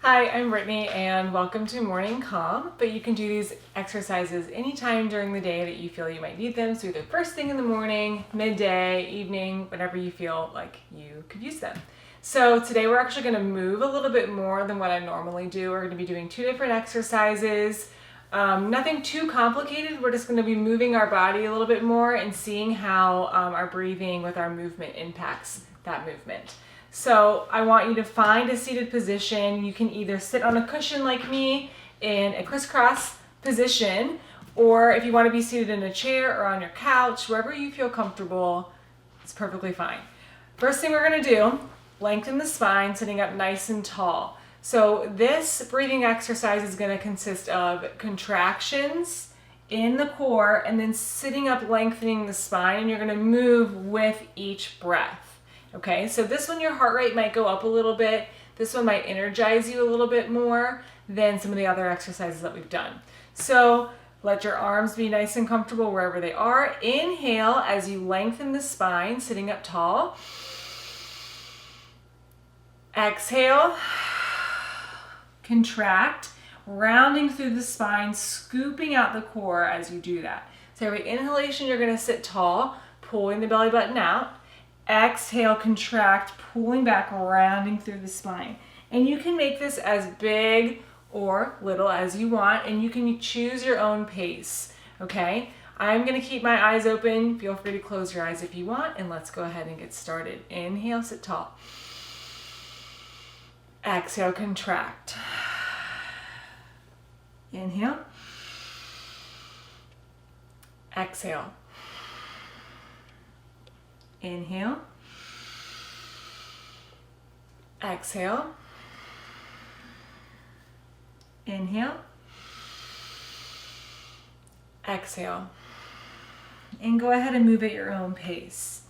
Hi, I'm Brittany and welcome to Morning Calm, but you can do these exercises anytime during the day that you feel you might need them. So either first thing in the morning, midday, evening, whenever you feel like you could use them. So today we're actually going to move a little bit more than what I normally do. We're going to be doing two different exercises. Nothing too complicated. We're just going to be moving our body a little bit more and seeing how our breathing with our movement impacts that movement. So I want you to find a seated position. You can either sit on a cushion like me in a crisscross position, or if you want to be seated in a chair or on your couch, wherever you feel comfortable, it's perfectly fine. First thing we're going to do, lengthen the spine, sitting up nice and tall. So this breathing exercise is going to consist of contractions in the core and then sitting up, lengthening the spine, and you're going to move with each breath. Okay, so this one your heart rate might go up a little bit. This one might energize you a little bit more than some of the other exercises that we've done. So let your arms be nice and comfortable wherever they are. Inhale as you lengthen the spine, sitting up tall. Exhale, contract, rounding through the spine, scooping out the core as you do that. So every inhalation, you're gonna sit tall, pulling the belly button out. Exhale, contract, pulling back, rounding through the spine. And you can make this as big or little as you want, and you can choose your own pace, okay? I'm gonna keep my eyes open. Feel free to close your eyes if you want, and let's go ahead and get started. Inhale, sit tall. Exhale, contract. Inhale. Exhale. Inhale. Exhale. Inhale. Exhale. And go ahead and move at your own pace.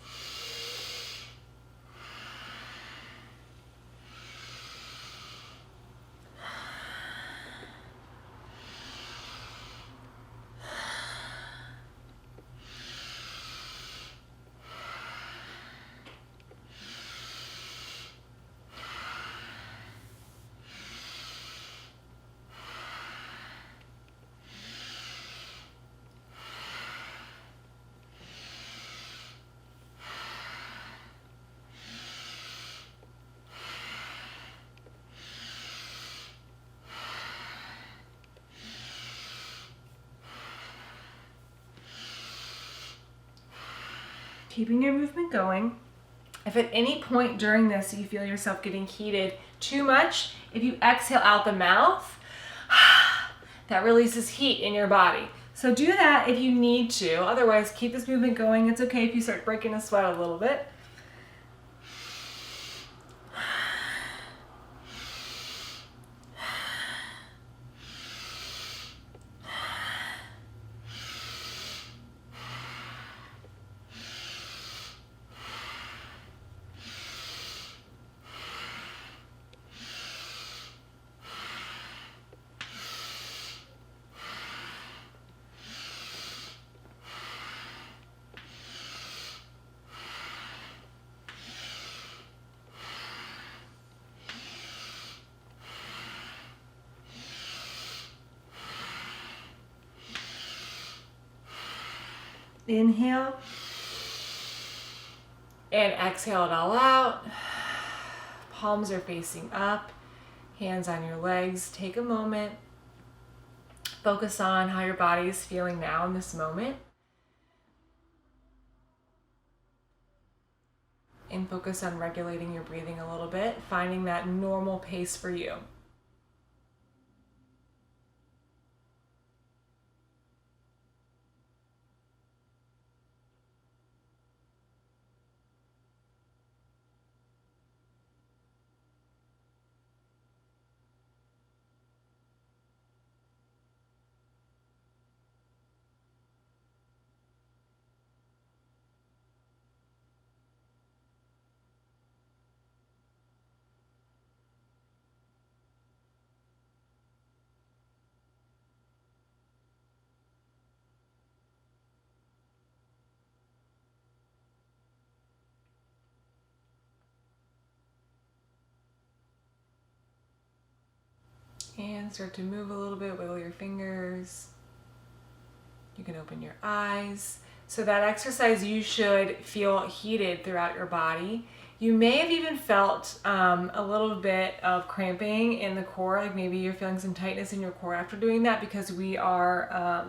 Keeping your movement going. If at any point during this you feel yourself getting heated too much, if you exhale out the mouth, that releases heat in your body. So do that if you need to. Otherwise, keep this movement going. It's okay if you start breaking a sweat a little bit. Inhale and exhale it all out. Palms are facing up, hands on your legs. Take a moment. Focus on how your body is feeling now in this moment. And focus on regulating your breathing a little bit, finding that normal pace for you. And start to move a little bit, wiggle your fingers. You can open your eyes. So that exercise, you should feel heated throughout your body. You may have even felt a little bit of cramping in the core, like maybe you're feeling some tightness in your core after doing that, because we are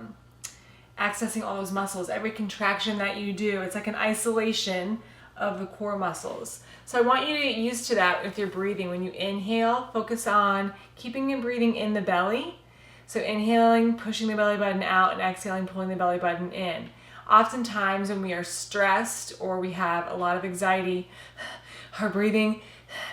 accessing all those muscles. Every contraction that you do, it's like an isolation of the core muscles. So I want you to get used to that with your breathing. When you inhale, focus on keeping your breathing in the belly. So inhaling, pushing the belly button out, and exhaling, pulling the belly button in. Oftentimes when we are stressed or we have a lot of anxiety, our breathing,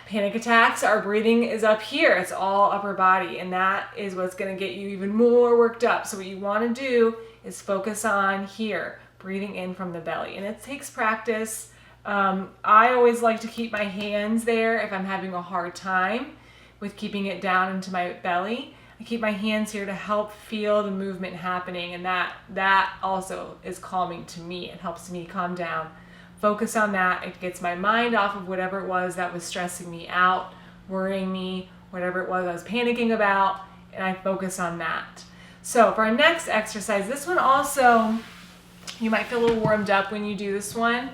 panic attacks, our breathing is up here. It's all upper body, and that is what's going to get you even more worked up. So what you want to do is focus on here, breathing in from the belly. And it takes practice. I always like to keep my hands there if I'm having a hard time with keeping it down into my belly. I keep my hands here to help feel the movement happening, and that also is calming to me. It helps me calm down. Focus on that. It gets my mind off of whatever it was that was stressing me out, worrying me, whatever it was I was panicking about, and I focus on that. So for our next exercise, this one also, you might feel a little warmed up when you do this one.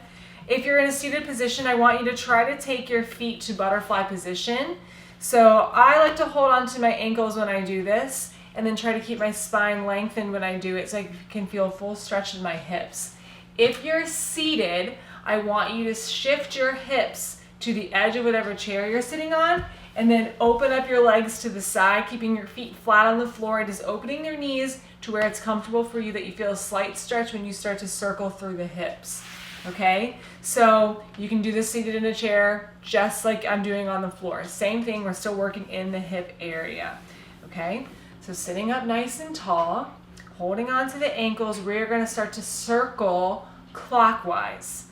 If you're in a seated position, I want you to try to take your feet to butterfly position. So I like to hold on to my ankles when I do this, and then try to keep my spine lengthened when I do it, so I can feel a full stretch in my hips. If you're seated, I want you to shift your hips to the edge of whatever chair you're sitting on, and then open up your legs to the side, keeping your feet flat on the floor, and just opening your knees to where it's comfortable for you, that you feel a slight stretch when you start to circle through the hips. Okay, so you can do this seated in a chair just like I'm doing on the floor. Same thing, we're still working in the hip area. Okay, so sitting up nice and tall, holding on to the ankles, we're going to start to circle clockwise.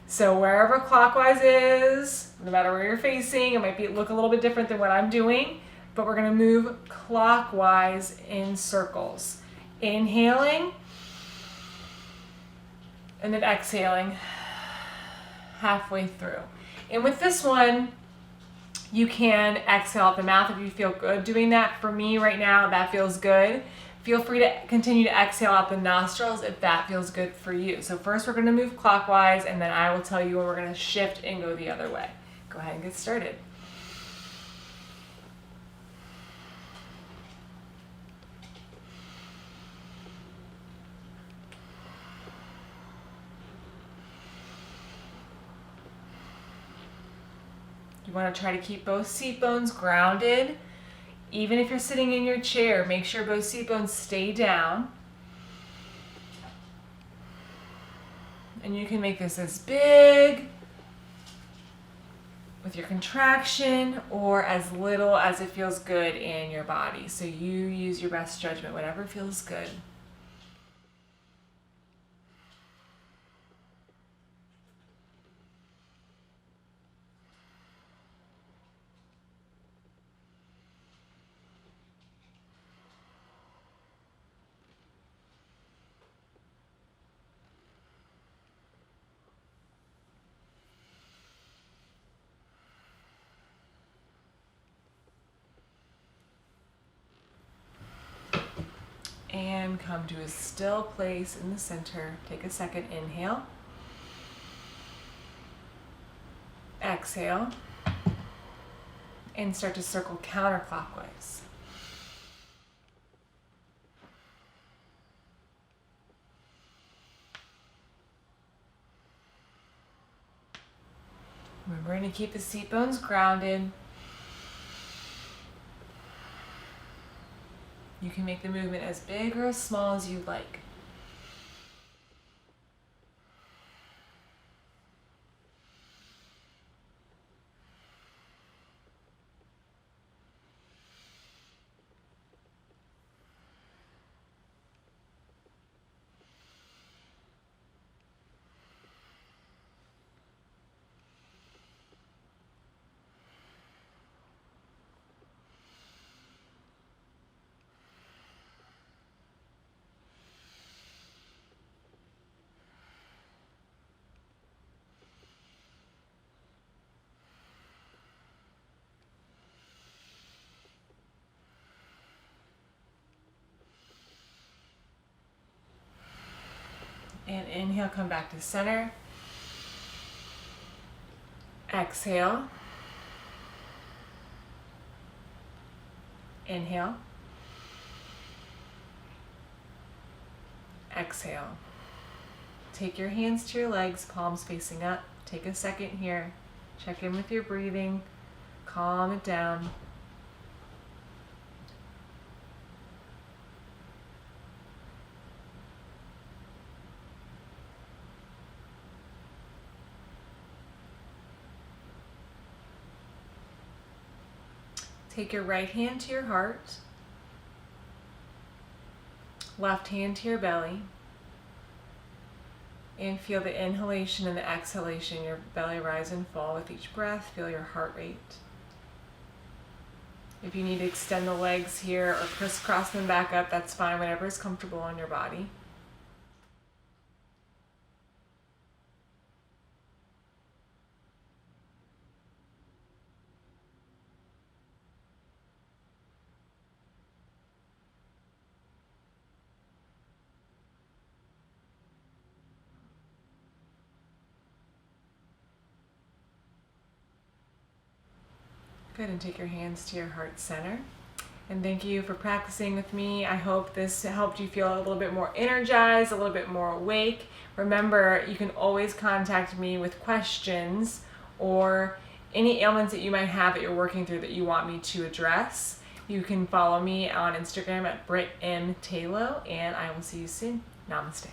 So wherever clockwise is, no matter where you're facing, it might look a little bit different than what I'm doing, but we're going to move clockwise in circles. Inhaling, and then exhaling halfway through. And with this one, you can exhale out the mouth if you feel good doing that. For me right now, that feels good. Feel free to continue to exhale out the nostrils if that feels good for you. So first we're going to move clockwise, and then I will tell you when we're going to shift and go the other way. Go ahead and get started. You want to try to keep both seat bones grounded. Even if you're sitting in your chair, make sure both seat bones stay down. And you can make this as big with your contraction or as little as it feels good in your body. So you use your best judgment, whatever feels good. And come to a still place in the center. Take a second, inhale. Exhale. And start to circle counterclockwise. Remembering to keep the seat bones grounded. You can make the movement as big or as small as you like. And inhale, come back to center. Exhale. Inhale. Exhale. Take your hands to your legs, palms facing up. Take a second here. Check in with your breathing. Calm it down. Take your right hand to your heart, left hand to your belly, and feel the inhalation and the exhalation, your belly rise and fall with each breath. Feel your heart rate. If you need to extend the legs here or crisscross them back up, that's fine, whatever is comfortable on your body. Good, and take your hands to your heart center. And thank you for practicing with me. I hope this helped you feel a little bit more energized, a little bit more awake. Remember, you can always contact me with questions or any ailments that you might have that you're working through that you want me to address. You can follow me on Instagram at BrittMTaylow, and I will see you soon. Namaste.